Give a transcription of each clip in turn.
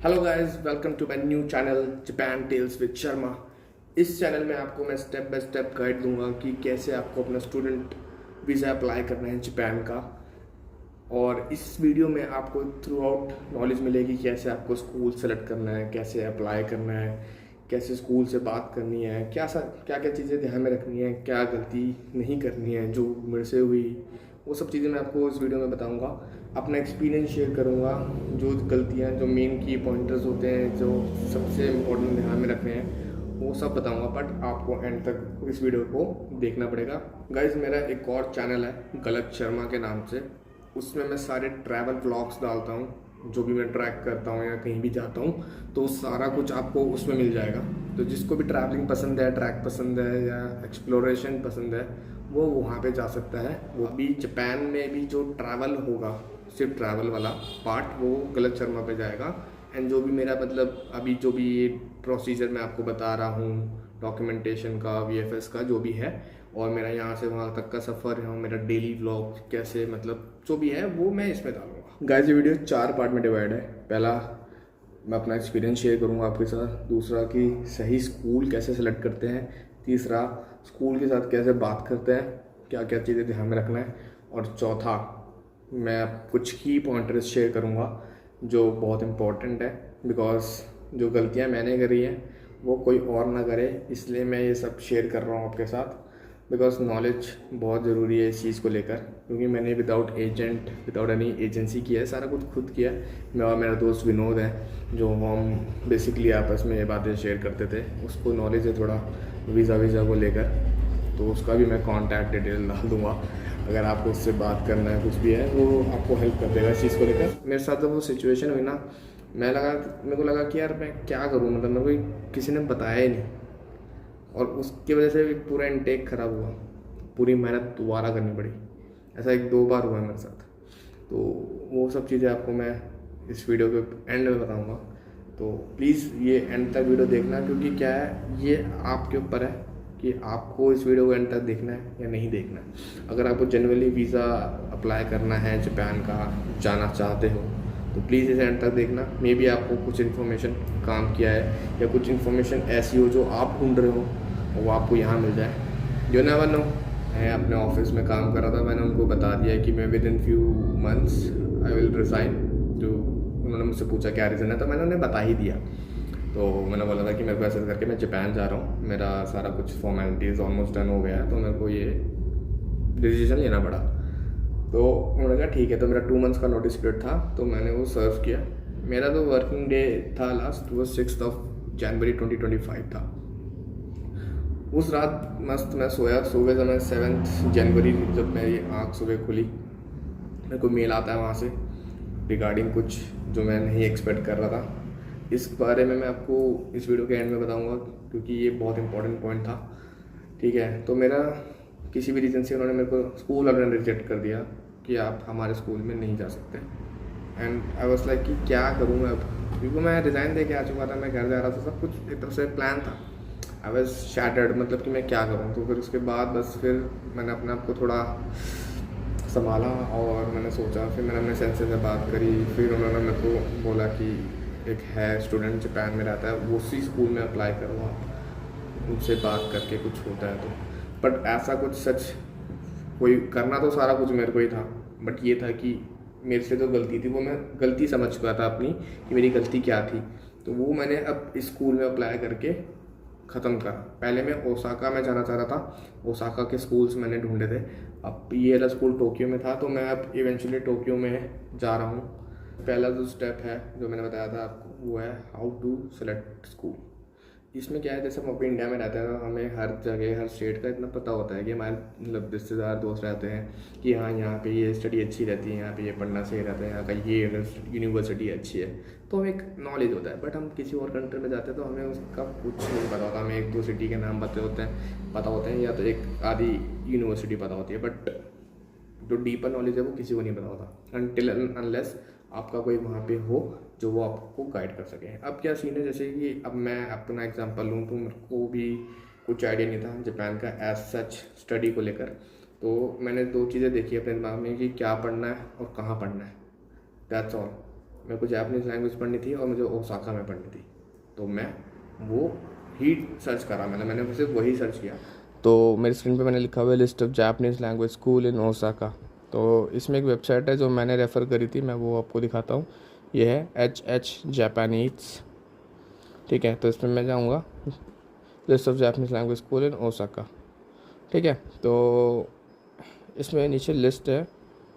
Hello guys, welcome to my new channel Japan tales with Sharma. इस channel में आपको मैं स्टेप बाय स्टेप गाइड दूंगा कि कैसे आपको अपना स्टूडेंट वीज़ा अप्लाई करना है जापान का। और इस वीडियो में आपको थ्रू आउट नॉलेज मिलेगी कैसे आपको स्कूल सेलेक्ट करना है, कैसे अप्लाई करना है, कैसे स्कूल से बात करनी है, क्या क्या चीज़ें ध्यान में रखनी है, क्या गलती नहीं करनी है जो मेरे से हुई, वो सब चीज़ें मैं आपको इस वीडियो में बताऊंगा। अपना एक्सपीरियंस शेयर करूंगा, जो गलतियां, जो मेन की पॉइंटर्स होते हैं, जो सबसे इम्पोर्टेंट ध्यान में रखने हैं, वो सब बताऊंगा। बट आपको एंड तक इस वीडियो को देखना पड़ेगा। गाइज, मेरा एक और चैनल है गलत शर्मा के नाम से। उसमें मैं सारे ट्रैवल व्लॉग्स डालता हूँ, जो भी मैं ट्रैक करता हूँ या कहीं भी जाता हूँ, तो सारा कुछ आपको उसमें मिल जाएगा। तो जिसको भी ट्रैवलिंग पसंद है, ट्रैक पसंद है या एक्सप्लोरेशन पसंद है, वो वहाँ पे जा सकता है। वो अभी जापान में भी जो ट्रैवल होगा, सिर्फ ट्रैवल वाला पार्ट, वो गलत शर्मा पे जाएगा। एंड जो भी मेरा मतलब अभी जो भी ये प्रोसीजर मैं आपको बता रहा हूँ, डॉक्यूमेंटेशन का, वीएफएस का, जो भी है, और मेरा यहाँ से वहाँ तक का सफ़र है, मेरा डेली व्लॉग कैसे, मतलब जो भी है वो मैं इसमें डालूंगा। गाइस, ये वीडियो 4 पार्ट में डिवाइड है। पहला, मैं अपना एक्सपीरियंस शेयर करूँगा आपके साथ। दूसरा, कि सही स्कूल कैसे सेलेक्ट करते हैं। तीसरा, स्कूल के साथ कैसे बात करते हैं, क्या क्या चीज़ें ध्यान में रखना है। और चौथा, मैं कुछ की पॉइंटर्स शेयर करूँगा जो बहुत इम्पोर्टेंट है, बिकॉज जो गलतियाँ मैंने करी हैं वो कोई और ना करे, इसलिए मैं ये सब शेयर कर रहा हूँ आपके साथ। बिकॉज नॉलेज बहुत ज़रूरी है इस चीज़ को लेकर, क्योंकि मैंने without agent, without any agency किया है, सारा कुछ खुद किया है। मैं और मेरा दोस्त विनोद है, जो हम बेसिकली आपस में ये बातें शेयर करते थे। उसको नॉलेज है थोड़ा वीज़ा को लेकर, तो उसका भी मैं कॉन्टैक्ट डिटेल डाल दूँगा। अगर आपको उससे बात करना है, कुछ भी है, वो आपको हेल्प कर देगा इस चीज़ को लेकर। मेरे साथ जब वो सिचुएशन हुई ना, मेरे को लगा कि यार मैं क्या करूँ, मतलब मेरे को किसी ने बताया ही नहीं, और उसकी वजह से पूरा इनटेक ख़राब हुआ, पूरी मेहनत दोबारा करनी पड़ी। ऐसा 1-2 बार हुआ है मेरे साथ। तो वो सब चीज़ें आपको मैं इस वीडियो के एंड में बताऊंगा। तो प्लीज़ ये एंड तक वीडियो देखना, क्योंकि क्या है, ये आपके ऊपर है कि आपको इस वीडियो को एंड तक देखना है या नहीं देखना है। अगर आपको जनरली वीज़ा अप्लाई करना है जापान का, जाना चाहते हो, तो प्लीज़ इसे एंड तक देखना। मे बी आपको कुछ इन्फॉर्मेशन काम किया है, या कुछ इन्फॉर्मेशन ऐसी हो जो आप ढूंढ रहे हो, वो आपको यहाँ मिल जाए। You never know. मैं अपने ऑफिस में काम कर रहा था, मैंने उनको बता दिया कि मैं with in few months I will resign. जो उन्होंने मुझसे पूछा क्या रीज़न है, तो मैंने उन्हें बता ही दिया। तो मैंने बोला था कि मेरे को ऐसे करके मैं जापान जा रहा हूँ, मेरा सारा कुछ फॉर्मेलिटीज़ ऑलमोस्ट डन हो गया है, तो मेरे को ये डिसीजन लेना पड़ा। तो उन्होंने कहा ठीक है। तो मेरा 2 मंथ्स का नोटिस पीरियड था, तो मैंने वो सर्व किया। मेरा तो वर्किंग डे था लास्ट, वो 6 जनवरी 2025 था। उस रात मस्त मैं सोया। सुबह समय 7 जनवरी, जब मेरी आँख सुबह खुली, मेरे को मेल आता है वहाँ से रिगार्डिंग कुछ जो मैं नहीं एक्सपेक्ट कर रहा था। इस बारे में मैं आपको इस वीडियो के एंड में बताऊंगा, क्योंकि ये बहुत इंपॉर्टेंट पॉइंट था। ठीक है, तो मेरा किसी भी रीज़न से उन्होंने मेरे को, स्कूल वालों ने रिजेक्ट कर दिया कि आप हमारे स्कूल में नहीं जा सकते। एंड आई वाज लाइक कि क्या करूँ मैं अब, क्योंकि मैं रिज़ाइन दे के आ चुका था, मैं घर जा रहा था, सब कुछ एक तरफ से प्लान था। आई वाज शैटर्ड, मतलब कि मैं क्या करूँ। तो फिर उसके बाद बस फिर मैंने अपने आप को थोड़ा संभाला, और मैंने सोचा, फिर मैंने अपने सेंसे से बात करी। फिर उन्होंने मेरे को बोला कि एक है स्टूडेंट जापान में रहता है, वो उसी स्कूल में अप्लाई करो आप, उनसे बात करके कुछ होता है तो। बट ऐसा कुछ सच कोई करना तो सारा कुछ मेरे को ही था, बट ये था कि मेरे से जो गलती थी वो मैं गलती समझ चुका था अपनी, कि मेरी गलती क्या थी। तो वो मैंने अब इस स्कूल में अप्लाई करके ख़त्म करा। पहले मैं ओसाका में जाना चाह रहा था, ओसाका के स्कूल्स मैंने ढूंढे थे। अब ये वाला स्कूल टोक्यो में था, तो मैं अब इवेंचुअली टोक्यो में जा रहा हूँ। पहला जो स्टेप है, जो मैंने बताया था आपको, वो है हाउ टू सेलेक्ट स्कूल। इसमें क्या है, जैसे हम अपने इंडिया में रहते हैं, तो हमें हर जगह, हर स्टेट का इतना पता होता है कि हमारे मतलब रिश्तेदार, दोस्त रहते हैं कि हाँ, यहाँ पे ये स्टडी अच्छी रहती है, यहाँ पे ये पढ़ना सही रहता है, यहाँ का ये यूनिवर्सिटी अच्छी है, तो हमें एक नॉलेज होता है। बट हम किसी और कंट्री में जाते हैं तो हमें उसका कुछ नहीं पता होता। हमें 1-2 सिटी के नाम पता होते हैं, या तो एक आधी यूनिवर्सिटी पता होती है, बट जो डीपर नॉलेज है वो किसी को नहीं पता होता, अनटिल अनलेस आपका कोई वहाँ पे हो जो वो आपको गाइड कर सके। अब क्या सीन है, जैसे कि अब मैं अपना एग्जांपल लूँ, तो मेरे को भी कुछ आइडिया नहीं था जापान का एज सच स्टडी को लेकर। तो मैंने 2 चीज़ें देखी अपने दिमाग में कि क्या पढ़ना है और कहाँ पढ़ना है, दैट्स ऑल। मेरे को जापानीज़ लैंग्वेज पढ़नी थी और मुझे ओसाका में पढ़नी थी, तो मैं वो ही सर्च करा, मैंने सिर्फ वही सर्च किया। तो मेरी स्क्रीन पे मैंने लिखा हुआ है list of Japanese language school in Osaka. तो इसमें एक वेबसाइट है जो मैंने रेफ़र करी थी, मैं वो आपको दिखाता हूँ। ये है HH जापानीज़, ठीक है। तो इसमें मैं जाऊँगा list of Japanese language school in Osaka, ठीक है। तो इसमें नीचे लिस्ट है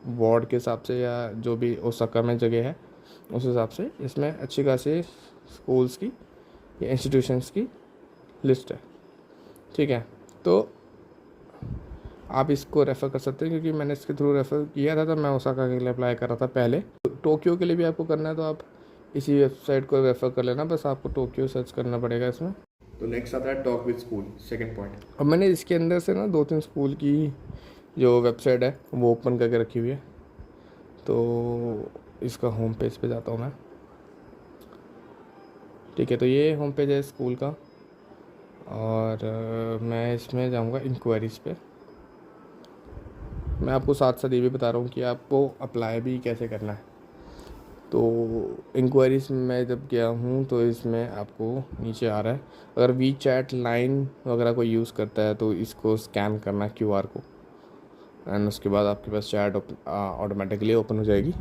वार्ड के हिसाब से या जो भी ओसाका में जगह है उस हिसाब से इसमें अच्छी खासी स्कूल्स की या इंस्टीट्यूशंस की लिस्ट है, ठीक है। तो आप इसको रेफ़र कर सकते हैं क्योंकि मैंने इसके थ्रू रेफ़र किया था, तो मैं ओसाका के लिए अप्लाई कर रहा था पहले। टोक्यो के लिए भी आपको करना है तो आप इसी वेबसाइट को रेफ़र कर लेना, बस आपको टोक्यो सर्च करना पड़ेगा इसमें। तो नेक्स्ट आता है talk with school, second point. अब मैंने इसके अंदर से ना 2-3 स्कूल की जो वेबसाइट है वो ओपन करके रखी हुई है। तो इसका होम पेज पे जाता हूँ मैं, ठीक है। तो ये होम पेज है स्कूल का और मैं इसमें जाऊँगा इंक्वायरीज़ पे। मैं आपको साथ साथ ये भी बता रहा हूँ कि आपको अप्लाई भी कैसे करना है। तो इंक्वायरीज़ में मैं जब गया हूँ तो इसमें आपको नीचे आ रहा है, अगर वी चैट लाइन वगैरह कोई यूज़ करता है तो इसको स्कैन करना QR को, एंड उसके बाद आपके पास चैट ऑटोमेटिकली ओपन हो जाएगी।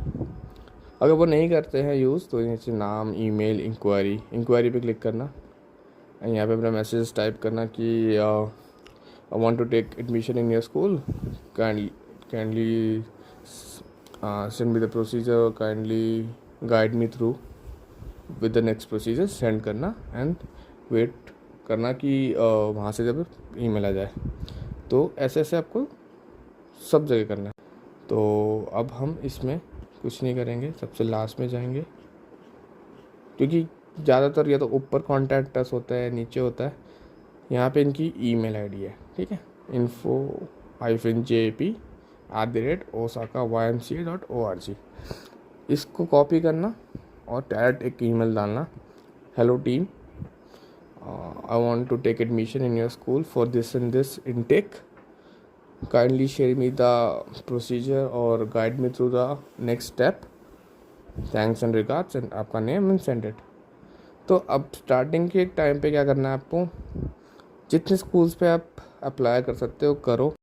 अगर वो नहीं करते हैं यूज़ तो नीचे नाम, ईमेल, इंक्वायरी पे क्लिक करना, यहाँ पे अपना मैसेज टाइप करना कि I want to take admission in your school, kindly send me the procedure, kindly guide me through with the next procedure, send करना एंड वेट करना कि वहाँ से जब ईमेल आ जाए। तो ऐसे ऐसे आपको सब जगह करना है। तो अब हम इसमें कुछ नहीं करेंगे, सबसे लास्ट में जाएंगे क्योंकि ज़्यादातर या तो ऊपर कॉन्टैक्ट अस होता है, नीचे होता है। यहाँ पे इनकी ईमेल आईडी है, ठीक है, info-jp@osaka-ymca.org। इसको कॉपी करना और डायरेक्ट एक ईमेल डालना, hello team, I want to take admission in your school for this and this intake, kindly share me the procedure और guide me through the next step, thanks and regards, and आपका name and send it. तो अब starting के time पे क्या करना है आपको, जितने स्कूल्स पे आप अप्लाई कर सकते हो करो।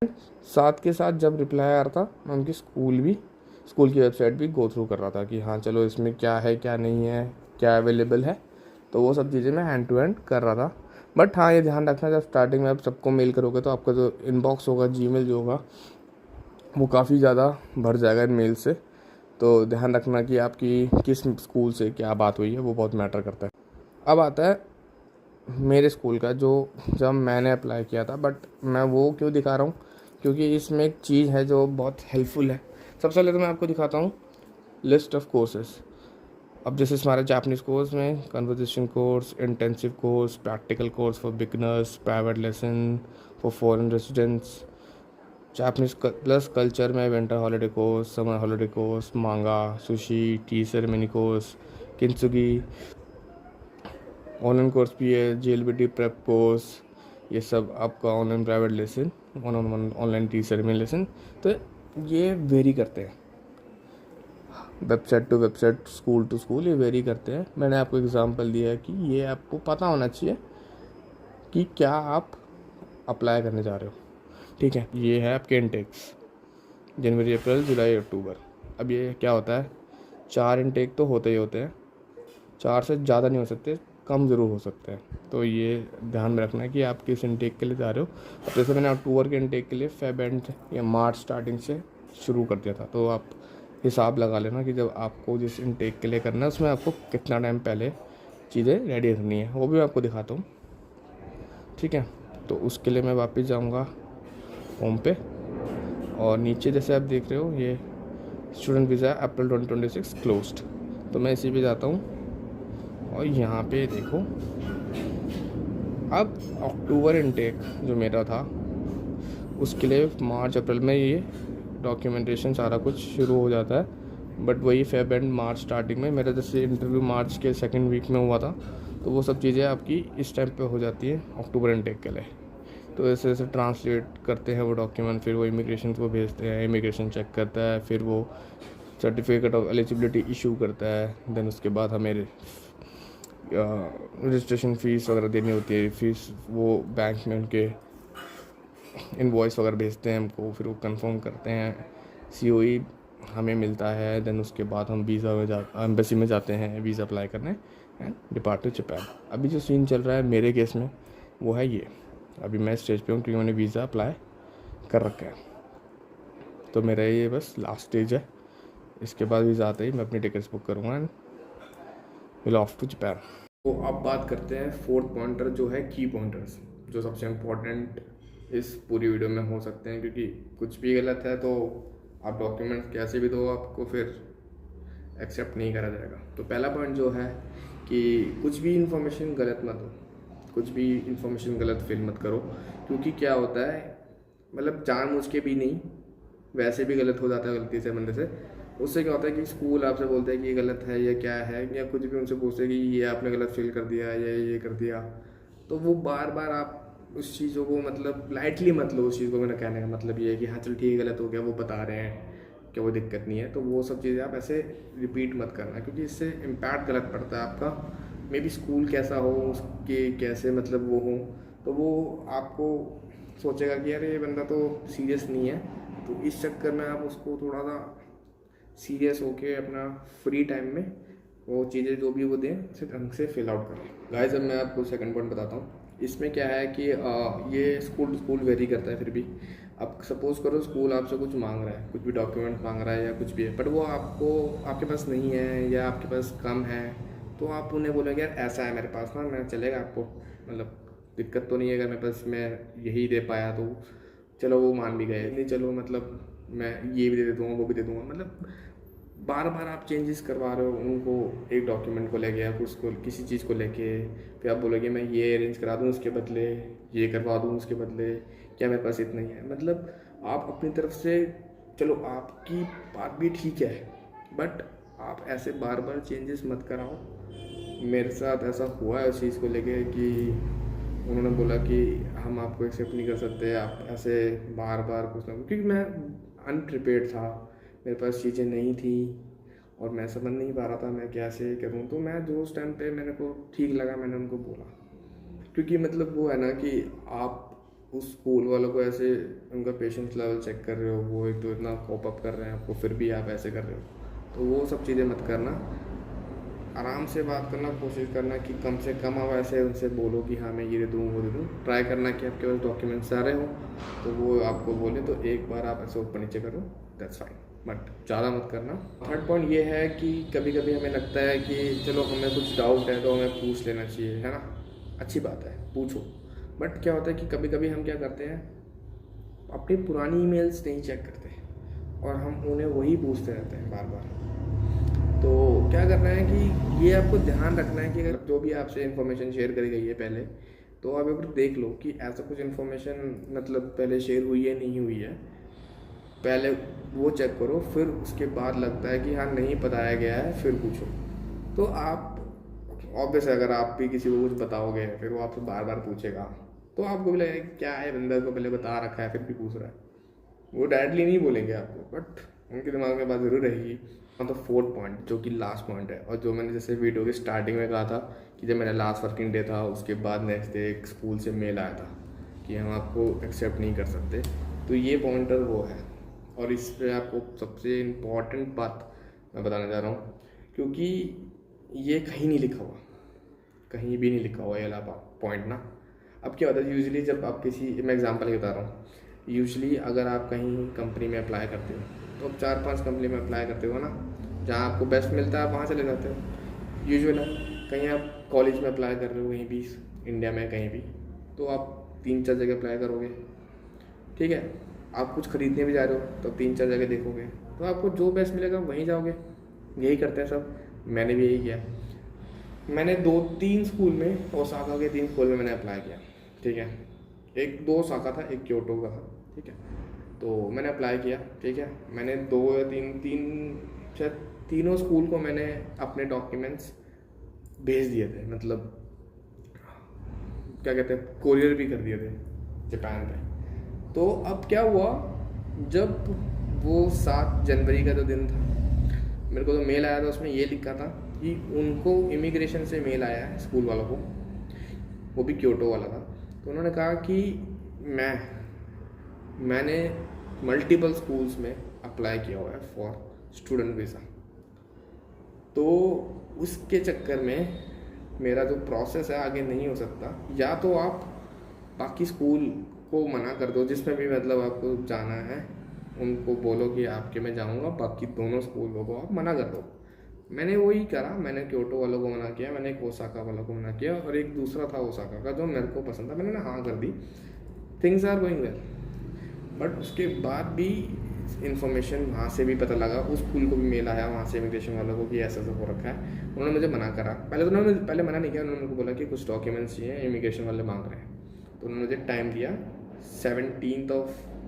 साथ के साथ जब रिप्लाई आ रहा था मैं उनकी स्कूल की वेबसाइट भी गो थ्रू कर रहा था कि हाँ चलो इसमें क्या है क्या नहीं है, क्या अवेलेबल है। तो वो सब चीज़ें मैं हैंड टू हैंड कर रहा था। बट हाँ ये ध्यान रखना, जब स्टार्टिंग में आप सबको मेल करोगे तो आपका जो इनबॉक्स होगा, जीमेल जो होगा वो काफ़ी ज़्यादा भर जाएगा इन मेल से। तो ध्यान रखना कि आपकी किस स्कूल से क्या बात हुई है, वो बहुत मैटर करता है। अब आता है मेरे स्कूल का, जो जब मैंने अप्लाई किया था, बट मैं वो क्यों दिखा रहा हूँ क्योंकि इसमें एक चीज़ है जो बहुत हेल्पफुल है। सबसे पहले तो मैं आपको दिखाता हूँ लिस्ट ऑफ कोर्सेज। अब जैसे हमारे जापानीज़ कोर्स में conversation course, intensive course, practical course for beginners, private lesson for foreign residents, Japanese plus culture में winter holiday course, summer holiday course, manga, sushi, tea ceremony course, kintsugi, online course भी है, JLBT prep course, ये सब आपका online private lesson, online tea ceremony lesson. तो ये vary करते हैं website to website, school to school, ये वेरी करते हैं। मैंने आपको एग्जांपल दिया है कि ये आपको पता होना चाहिए कि क्या आप अप्लाई करने जा रहे हो, ठीक है। ये है आपके इनटेक्स, जनवरी, अप्रैल, जुलाई, अक्टूबर। अब ये क्या होता है, 4 इनटेक तो होते ही होते हैं, 4 से ज़्यादा नहीं हो सकते, कम ज़रूर हो सकते हैं। तो ये ध्यान में रखना है कि आप किस इनटेक के लिए जा रहे हो। अब जैसे मैंने अक्टूबर के इनटेक के लिए फेब एंड या मार्च स्टार्टिंग से शुरू कर दिया था, तो आप हिसाब लगा लेना कि जब आपको जिस इनटेक के लिए करना है उसमें आपको कितना टाइम पहले चीज़ें रेडी रखनी है, वो भी मैं आपको दिखाता हूँ, ठीक है। तो उसके लिए मैं वापस जाऊँगा होम पे, और नीचे जैसे आप देख रहे हो ये स्टूडेंट वीज़ा अप्रैल 2026 क्लोज्ड, तो मैं इसी पे जाता हूँ और यहाँ पे देखो अब अक्टूबर इनटेक जो मेरा था उसके लिए मार्च अप्रैल में ये डॉक्यूमेंटेशन सारा कुछ शुरू हो जाता है। बट वही फेब एंड मार्च स्टार्टिंग में मेरा जैसे इंटरव्यू मार्च के 2nd वीक में हुआ था, तो वो सब चीज़ें आपकी इस टाइम पे हो जाती है अक्टूबर इनटेक के लिए। तो ऐसे ऐसे ट्रांसलेट करते हैं वो डॉक्यूमेंट, फिर वो इमिग्रेशन को भेजते हैं, इमिग्रेशन चेक करता है, फिर वो सर्टिफिकेट ऑफ एलिजिबिलिटी इशू करता है। देन उसके बाद हमें रजिस्ट्रेशन फ़ीस वगैरह देनी होती है। फीस वो बैंक में उनके इनवॉइस वगैरह भेजते हैं हमको, फिर वो कंफर्म करते हैं, COE हमें मिलता है। देन उसके बाद हम एम्बेसी में जाते हैं वीज़ा अप्लाई करने एंड डिपार्ट टू जापान। अभी जो सीन चल रहा है मेरे केस में वो है ये, अभी मैं स्टेज पे हूँ क्योंकि मैंने वीज़ा अप्लाई कर रखा है। तो मेरा ये बस लास्ट स्टेज है, इसके बाद वीज़ा आते ही मैं अपनी टिकट्स बुक करूँगा and will off to Japan. तो अब बात करते हैं फोर्थ पॉइंटर जो है की पॉइंटर्स, जो सबसे इम्पोर्टेंट इस पूरी वीडियो में हो सकते हैं, क्योंकि कुछ भी गलत है तो आप डॉक्यूमेंट कैसे भी दो आपको फिर एक्सेप्ट नहीं करा जाएगा। तो पहला पॉइंट जो है कि कुछ भी इन्फॉर्मेशन गलत मत दो, कुछ भी इन्फॉर्मेशन गलत फिल मत करो, क्योंकि क्या होता है मतलब जानबूझ के भी नहीं, वैसे भी गलत हो जाता है गलती से बंदे से। उससे क्या होता है कि स्कूल आपसे बोलते हैं कि ये गलत है या क्या है, या कुछ भी उनसे पूछते हैं कि ये आपने गलत फिल कर दिया या ये कर दिया, तो वो बार बार आप उस चीज़ों को मतलब लाइटली मत लो। उस चीज़ को मेरा कहने का मतलब ये है कि हाँ चल ठीक है गलत हो गया, वो बता रहे हैं कि वो दिक्कत नहीं है, तो वो सब चीज़ें आप ऐसे रिपीट मत करना, क्योंकि इससे इम्पैक्ट गलत पड़ता है आपका। मे बी स्कूल कैसा हो, उसके कैसे मतलब वो हो, तो वो आपको सोचेगा कि यार ये बंदा तो सीरियस नहीं है, तो इस चक्कर में आप उसको थोड़ा सा सीरियस होके अपना फ्री टाइम में वो चीज़ें जो भी वो दें उसे ढंग से फिल आउट करें। गाइस अब मैं आपको सेकंड पॉइंट बताता हूँ। इसमें क्या है कि ये स्कूल टू स्कूल वेरी करता है। फिर भी अब सपोज़ करो स्कूल आपसे कुछ मांग रहा है, कुछ भी डॉक्यूमेंट मांग रहा है या कुछ भी है, बट वो आपके पास नहीं है या आपके पास कम है, तो आप उन्हें बोलोगे यार ऐसा है मेरे पास ना, मैं चलेगा आपको, मतलब दिक्कत तो नहीं है, अगर मेरे पास मैं यही दे पाया तो चलो वो मान भी गए, नहीं चलो मतलब मैं ये भी दे दूँगा वो भी दे दूँगा, मतलब बार बार आप चेंजेस करवा रहे हो उनको एक डॉक्यूमेंट को लेके या उसको किसी चीज़ को लेके, फिर आप बोलोगे मैं ये अरेंज करा दूँ उसके बदले, ये करवा दूँ उसके बदले, क्या मेरे पास इतना ही है। मतलब आप अपनी तरफ से, चलो आपकी बात भी ठीक है, बट आप ऐसे बार बार चेंजेस मत कराओ। मेरे साथ ऐसा हुआ है उस चीज़ को लेके कि उन्होंने बोला कि हम आपको एक्सेप्ट नहीं कर सकते, आप ऐसे बार बार कुछ ना, क्योंकि मैं अनप्रिपेयर्ड था, मेरे पास चीज़ें नहीं थी और मैं समझ नहीं पा रहा था मैं कैसे करूँ। तो मैं जो उस टाइम पे मेरे को ठीक लगा मैंने उनको बोला, क्योंकि मतलब वो है ना कि आप उस स्कूल वालों को ऐसे उनका पेशेंस लेवल चेक कर रहे हो, वो एक तो इतना कॉप अप कर रहे हैं आपको, फिर भी आप ऐसे कर रहे हो, तो वो सब चीज़ें मत करना। आराम से बात करना, कोशिश करना कि कम से कम आप ऐसे उनसे बोलो कि हाँ मैं ये दे दूँ वो दे दूँ। ट्राई करना कि आपके पास डॉक्यूमेंट्स सारे हो, तो वो आपको बोले तो एक बार आप ऐसे ऊपर नीचे करो, दैट्स फाइन, बट ज़्यादा मत करना। थर्ड पॉइंट ये है कि कभी कभी हमें लगता है कि चलो हमें कुछ डाउट है तो हमें पूछ लेना चाहिए, है ना, अच्छी बात है पूछो, बट क्या होता है कि कभी कभी हम क्या करते हैं अपनी पुरानी ईमेल्स नहीं चेक करते और हम उन्हें वही पूछते रहते हैं बार बार। तो क्या करना है कि ये आपको ध्यान रखना है कि अगर जो भी आपसे इन्फॉर्मेशन शेयर करी गई है पहले, तो आप एक बार देख लो कि ऐसा कुछ इन्फॉर्मेशन मतलब पहले शेयर हुई है नहीं हुई है, पहले वो चेक करो, फिर उसके बाद लगता है कि हाँ नहीं बताया गया है फिर पूछो। तो आप ऑब्वियस अगर आप भी किसी को कुछ बताओगे फिर वो आपसे बार बार पूछेगा, तो आपको भी लगेगा क्या है बंदा को पहले बता रखा है फिर भी पूछ रहा है। वो डायरेक्टली नहीं बोलेंगे आपको, बट उनके दिमाग में बात ज़रूर रहेगी। तो फोर्थ पॉइंट जो कि लास्ट पॉइंट है, और जो मैंने जैसे वीडियो की स्टार्टिंग में कहा था कि जब मेरा लास्ट वर्किंग डे था उसके बाद नेक्स्ट डे एक स्कूल से मेल आया था कि हम आपको एक्सेप्ट नहीं कर सकते, तो ये पॉइंटर वो है। और इस पर आपको सबसे इम्पॉर्टेंट बात मैं बताना चाह रहा हूँ, क्योंकि ये कहीं नहीं लिखा हुआ, कहीं भी नहीं लिखा हुआ ये वाला पॉइंट ना। अब क्या होता है यूजुअली जब आप किसी, मैं एग्जांपल बता रहा हूँ, यूजुअली अगर आप कहीं कंपनी में अप्लाई करते हो तो आप 4-5 कंपनी में अप्लाई करते हो ना, जहाँ आपको बेस्ट मिलता है आप वहाँ चले जाते हो यूजुअल है। कहीं आप कॉलेज में अप्लाई कर रहे हो कहीं भी इंडिया में कहीं भी, तो आप 3-4 जगह अप्लाई करोगे, ठीक है। आप कुछ खरीदने भी जा रहे हो तो 3-4 जगह देखोगे, तो आपको जो बेस्ट मिलेगा वहीं जाओगे। यही करते हैं सब, मैंने भी यही किया। मैंने 2-3 स्कूल में, ओसाका के 3 स्कूल में मैंने अप्लाई किया, ठीक है। 1-2 ओसाका था, एक क्योटो का था, ठीक है। तो मैंने अप्लाई किया, ठीक है। मैंने 2 या 3 तीनों स्कूल को मैंने अपने डॉक्यूमेंट्स भेज दिए थे, मतलब क्या कहते हैं कोरियर भी कर दिए थे जापान पे। तो अब क्या हुआ, जब वो 7 जनवरी का जो दिन था, मेरे को तो मेल आया था, उसमें ये लिखा था कि उनको इमिग्रेशन से मेल आया है स्कूल वालों को, वो भी क्योटो वाला था। तो उन्होंने कहा कि मैंने मल्टीपल स्कूल्स में अप्लाई किया हुआ है फॉर स्टूडेंट वीज़ा, तो उसके चक्कर में मेरा जो प्रोसेस है आगे नहीं हो सकता। या तो आप बाकी स्कूल को मना कर दो जिसमें भी मतलब आपको जाना है, उनको बोलो कि आपके मैं जाऊंगा, बाकी दोनों स्कूलों को आप मना कर दो। मैंने वही करा, मैंने क्योटो वालों को मना किया, मैंने एक ओसाका वालों को मना किया, और एक दूसरा था ओसाका का जो मेरे को पसंद था, मैंने ना हाँ कर दी। Things are going well. But उसके बाद भी इन्फॉर्मेशन वहाँ से भी पता लगा, उस स्कूल को भी मेल आया वहाँ से इमिग्रेशन वालों को कि ऐसा ऐसा हो रखा है। उन्होंने मुझे मना करा, पहले मना नहीं किया, उन्होंने मेरे को बोला कि कुछ डॉक्यूमेंट्स चाहिए, इमिग्रेशन वाले मांग रहे हैं। तो उन्होंने मुझे टाइम दिया 17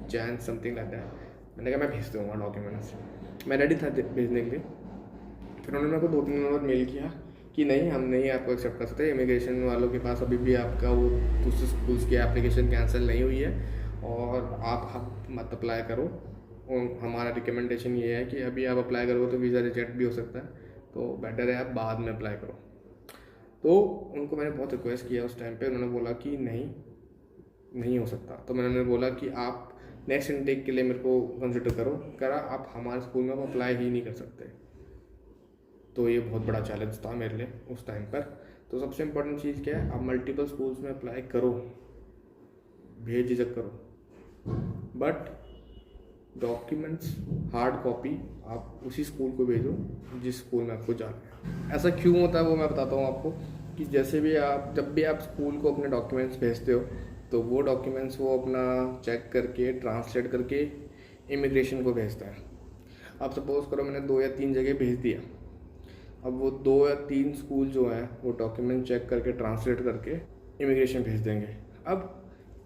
जनवरी समथिंग लाइक दैट। मैंने कहा मैं भेज दूँगा डॉक्यूमेंट्स, मैं रेडी था भेजने के लिए। फिर उन्होंने मेरे को 2-3 दिन बाद मेल किया कि नहीं, हम नहीं आपको एक्सेप्ट कर सकते, इमिग्रेशन वालों के पास अभी भी आपका वो दूसरे स्कूल्स की एप्लीकेशन कैंसिल नहीं हुई है और आप मत अप्लाई करो। और हमारा रिकमेंडेशन ये है कि अभी आप अप्लाई करोगे तो वीज़ा रिजेक्ट भी हो सकता है, तो बेटर है आप बाद में अप्लाई करो। तो उनको मैंने बहुत रिक्वेस्ट किया उस टाइम पे, उन्होंने बोला कि नहीं हो सकता। तो मैंने बोला कि आप नेक्स्ट इनटेक के लिए मेरे को कंसिडर करा, आप हमारे स्कूल में अप्लाई ही नहीं कर सकते। तो ये बहुत बड़ा चैलेंज था मेरे लिए उस टाइम पर। तो सबसे इम्पोर्टेंट चीज़ क्या है, आप मल्टीपल स्कूल्स में अप्लाई करो, बेझिझक करो, बट डॉक्यूमेंट्स हार्ड कॉपी आप उसी स्कूल को भेजो जिस स्कूल में आपको जाना है। ऐसा क्यों होता है वो मैं बताता हूँ आपको, कि जब भी आप स्कूल को अपने डॉक्यूमेंट्स भेजते हो तो वो डॉक्यूमेंट्स वो अपना चेक करके ट्रांसलेट करके इमिग्रेशन को भेजता है। अब सपोज़ करो मैंने 2 या 3 जगह भेज दिया, अब वो 2 या 3 स्कूल जो हैं वो डॉक्यूमेंट चेक करके ट्रांसलेट करके इमिग्रेशन भेज देंगे। अब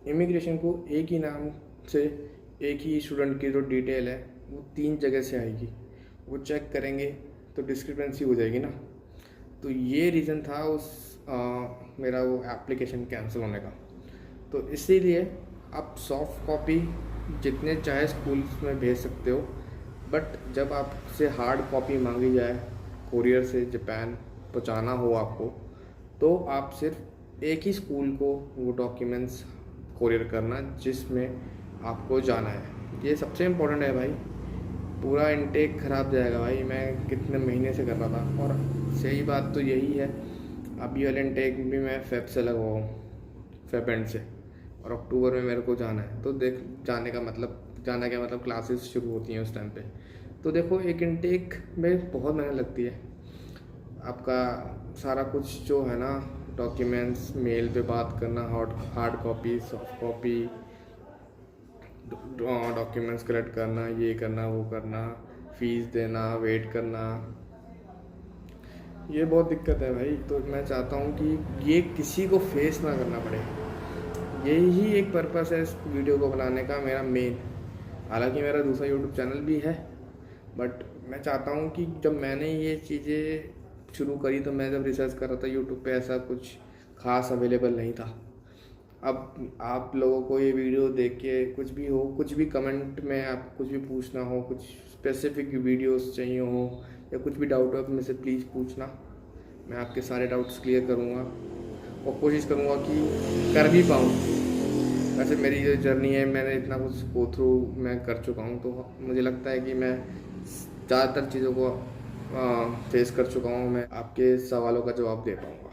इमिग्रेशन को एक ही नाम से एक ही स्टूडेंट की जो डिटेल है वो 3 जगह से आएगी, वो चेक करेंगे तो डिस्क्रिपेंसी हो जाएगी ना। तो ये रीज़न था मेरा वो एप्लीकेशन कैंसिल होने का। तो इसीलिए आप सॉफ्ट कॉपी जितने चाहे स्कूल्स में भेज सकते हो, बट जब आपसे हार्ड कॉपी मांगी जाए, कोरियर से जापान पहुंचाना हो आपको, तो आप सिर्फ एक ही स्कूल को वो डॉक्यूमेंट्स कोरियर करना जिसमें आपको जाना है। ये सबसे इम्पोर्टेंट है भाई, पूरा इनटेक ख़राब जाएगा भाई। मैं कितने महीने से कर रहा था, और सही बात तो यही है, अभी वाले इनटेक भी मैं फेब से लगवाऊँ, फेब एंड से, और अक्टूबर में मेरे को जाना है। तो देख जाना क्या मतलब क्लासेस शुरू होती हैं उस टाइम पे। तो देखो एक इनटेक में बहुत मेहनत लगती है, आपका सारा कुछ जो है ना, डॉक्यूमेंट्स मेल पे बात करना, hard copy, soft copy, documents collect करना, ये करना वो करना, फीस देना, वेट करना, ये बहुत दिक्कत है भाई। तो मैं चाहता हूँ कि ये किसी को फेस ना करना पड़े, यही एक पर्पस है इस वीडियो को बनाने का मेरा मेन। हालांकि मेरा दूसरा यूट्यूब चैनल भी है, बट मैं चाहता हूँ कि जब मैंने ये चीज़ें शुरू करी तो मैं जब रिसर्च कर रहा था यूट्यूब पे ऐसा कुछ खास अवेलेबल नहीं था। अब आप लोगों को ये वीडियो देख के कुछ भी कमेंट में आप कुछ भी पूछना हो, कुछ स्पेसिफिक वीडियोस चाहिए हो या कुछ भी डाउट हो तो मुझसे प्लीज़ पूछना, मैं आपके सारे डाउट्स क्लियर करूँगा और कोशिश करूँगा कि कर भी पाऊँ। वैसे मेरी जो जर्नी है, मैंने इतना कुछ गो थ्रू मैं कर चुका हूँ, तो मुझे लगता है कि मैं ज़्यादातर चीज़ों को फेस कर चुका हूँ, मैं आपके सवालों का जवाब दे पाऊँगा।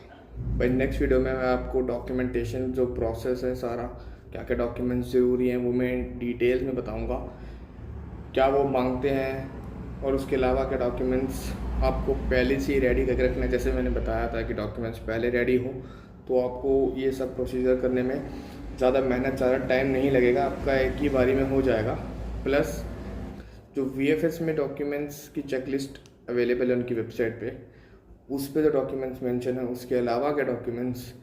भाई नेक्स्ट वीडियो में मैं आपको डॉक्यूमेंटेशन जो प्रोसेस है सारा, क्या क्या डॉक्यूमेंट्स ज़रूरी हैं वो मैं डिटेल्स में बताऊँगा, क्या वो मांगते हैं, और उसके अलावा क्या डॉक्यूमेंट्स आपको पहले से ही रेडी करके रखना है। जैसे मैंने बताया था कि डॉक्यूमेंट्स पहले रेडी हो तो आपको ये सब प्रोसीजर करने में ज़्यादा मेहनत, ज़्यादा टाइम नहीं लगेगा, आपका एक ही बारी में हो जाएगा। प्लस जो VFS में डॉक्यूमेंट्स की चेकलिस्ट अवेलेबल है उनकी वेबसाइट पे, उस पे जो डॉक्यूमेंट्स मेंशन है, उसके अलावा क्या डॉक्यूमेंट्स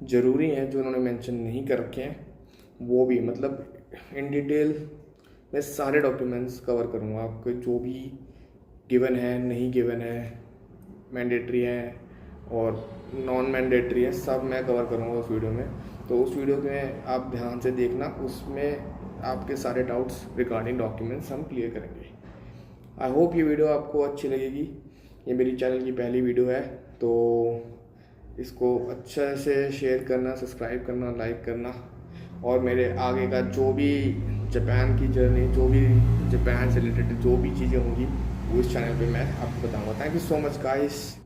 ज़रूरी हैं जो उन्होंने मेंशन नहीं कर रखे हैं, वो भी मतलब इन डिटेल मैं सारे डॉक्यूमेंट्स कवर करूँगा। आपको जो भी गिवन है, नहीं गिवन है, मैंडेटरी है और नॉन मैंडेटरी है, सब मैं कवर करूँगा उस वीडियो में। तो उस वीडियो में आप ध्यान से देखना, उसमें आपके सारे डाउट्स रिगार्डिंग डॉक्यूमेंट्स हम क्लियर करेंगे। आई होप ये वीडियो आपको अच्छी लगेगी। ये मेरी चैनल की पहली वीडियो है, तो इसको अच्छे से शेयर करना, सब्सक्राइब करना, लाइक करना, और मेरे आगे का जो भी जापान की जर्नी, जो भी जापान से रिलेटेड जो भी चीज़ें होंगी वो इस चैनल पे मैं आपको बताऊंगा। Thank you so much guys.